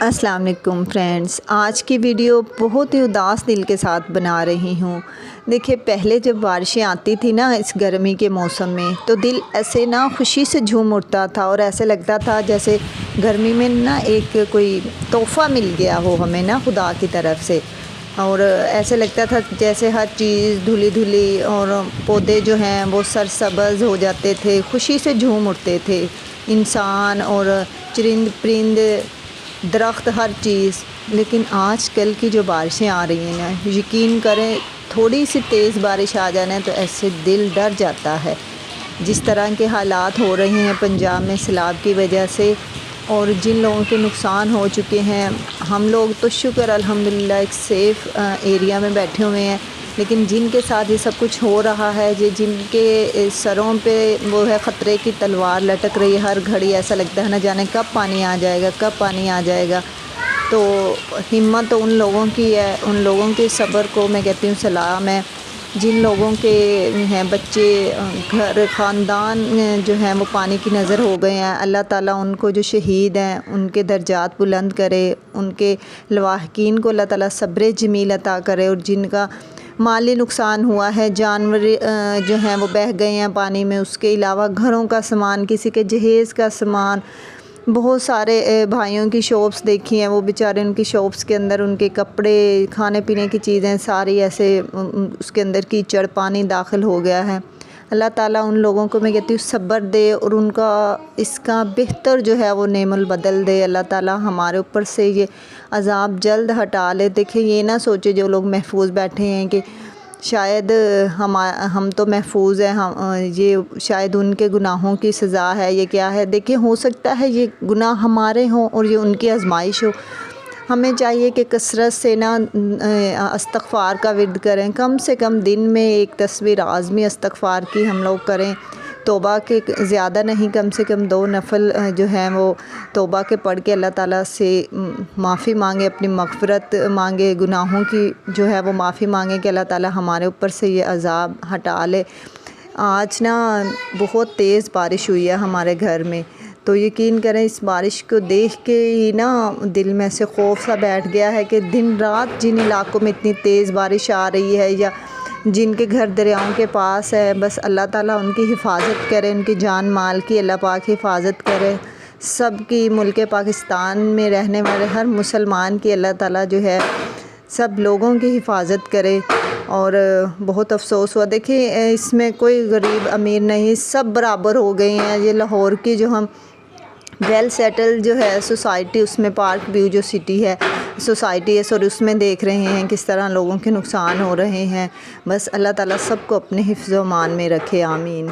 السلام علیکم فرینڈز، آج کی ویڈیو بہت ہی اداس دل کے ساتھ بنا رہی ہوں۔ دیکھیں، پہلے جب بارشیں آتی تھی نا اس گرمی کے موسم میں تو دل ایسے نا خوشی سے جھوم اٹھتا تھا اور ایسے لگتا تھا جیسے گرمی میں نا ایک کوئی تحفہ مل گیا ہو ہمیں نا خدا کی طرف سے، اور ایسے لگتا تھا جیسے ہر چیز دھلی دھلی اور پودے جو ہیں وہ سرسبز ہو جاتے تھے، خوشی سے جھوم اٹھتے تھے انسان اور چرند پرند، درخت، ہر چیز۔ لیکن آج کل کی جو بارشیں آ رہی ہیں نا، یقین کریں تھوڑی سی تیز بارش آ جانا تو ایسے دل ڈر جاتا ہے۔ جس طرح کے حالات ہو رہے ہیں پنجاب میں سیلاب کی وجہ سے، اور جن لوگوں کے نقصان ہو چکے ہیں، ہم لوگ تو شکر الحمدللہ ایک سیف ایریا میں بیٹھے ہوئے ہیں، لیکن جن کے ساتھ یہ سب کچھ ہو رہا ہے، جن کے سروں پہ وہ ہے خطرے کی تلوار لٹک رہی ہے، ہر گھڑی ایسا لگتا ہے نہ جانے کب پانی آ جائے گا، کب پانی آ جائے گا۔ تو ہمت تو ان لوگوں کی ہے، ان لوگوں کے صبر کو میں کہتی ہوں سلام ہے، جن لوگوں کے ہیں بچے، گھر، خاندان جو ہیں وہ پانی کی نظر ہو گئے ہیں۔ اللہ تعالیٰ ان کو جو شہید ہیں ان کے درجات بلند کرے، ان کے لواحقین کو اللہ تعالیٰ صبر جمیل عطا کرے، اور جن کا مالی نقصان ہوا ہے، جانور جو ہیں وہ بہہ گئے ہیں پانی میں، اس کے علاوہ گھروں کا سامان، کسی کے جہیز کا سامان، بہت سارے بھائیوں کی شاپس دیکھی ہیں، وہ بیچارے ان کی شاپس کے اندر ان کے کپڑے، کھانے پینے کی چیزیں ساری ایسے اس کے اندر کیچڑ پانی داخل ہو گیا ہے۔ اللہ تعالیٰ ان لوگوں کو میں کہتی ہوں صبر دے، اور ان کا اس کا بہتر جو ہے وہ نعم البدل دے۔ اللہ تعالیٰ ہمارے اوپر سے یہ عذاب جلد ہٹا لے۔ دیکھیں، یہ نہ سوچے جو لوگ محفوظ بیٹھے ہیں کہ شاید ہم تو محفوظ ہیں، یہ شاید ان کے گناہوں کی سزا ہے، یہ کیا ہے۔ دیکھیں، ہو سکتا ہے یہ گناہ ہمارے ہوں اور یہ ان کی آزمائش ہو۔ ہمیں چاہیے کہ کثرت سے نا استغفار کا ورد کریں، کم سے کم دن میں ایک تصویر عظمی استغفار کی ہم لوگ کریں، توبہ کے زیادہ نہیں، کم سے کم 2 نفل جو ہیں وہ توبہ کے پڑھ کے اللہ تعالیٰ سے معافی مانگے، اپنی مغفرت مانگے، گناہوں کی جو ہے وہ معافی مانگے کہ اللہ تعالیٰ ہمارے اوپر سے یہ عذاب ہٹا لے۔ آج نا بہت تیز بارش ہوئی ہے ہمارے گھر میں، تو یقین کریں اس بارش کو دیکھ کے ہی نا دل میں سے خوف سا بیٹھ گیا ہے کہ دن رات جن علاقوں میں اتنی تیز بارش آ رہی ہے یا جن کے گھر دریاؤں کے پاس ہے، بس اللہ تعالیٰ ان کی حفاظت کرے، ان کی جان مال کی اللہ پاک حفاظت کرے، سب کی ملک پاکستان میں رہنے والے ہر مسلمان کی اللہ تعالیٰ جو ہے سب لوگوں کی حفاظت کرے۔ اور بہت افسوس ہوا، دیکھیں اس میں کوئی غریب امیر نہیں، سب برابر ہو گئے ہیں۔ یہ لاہور کی جو ہم ویل سیٹل جو ہے سوسائٹی، اس میں پارک ویو جو سٹی ہے سوسائٹی ہے، اور اس میں دیکھ رہے ہیں کس طرح لوگوں کے نقصان ہو رہے ہیں۔ بس اللہ تعالیٰ سب کو اپنے حفظ و امان میں رکھے، آمین۔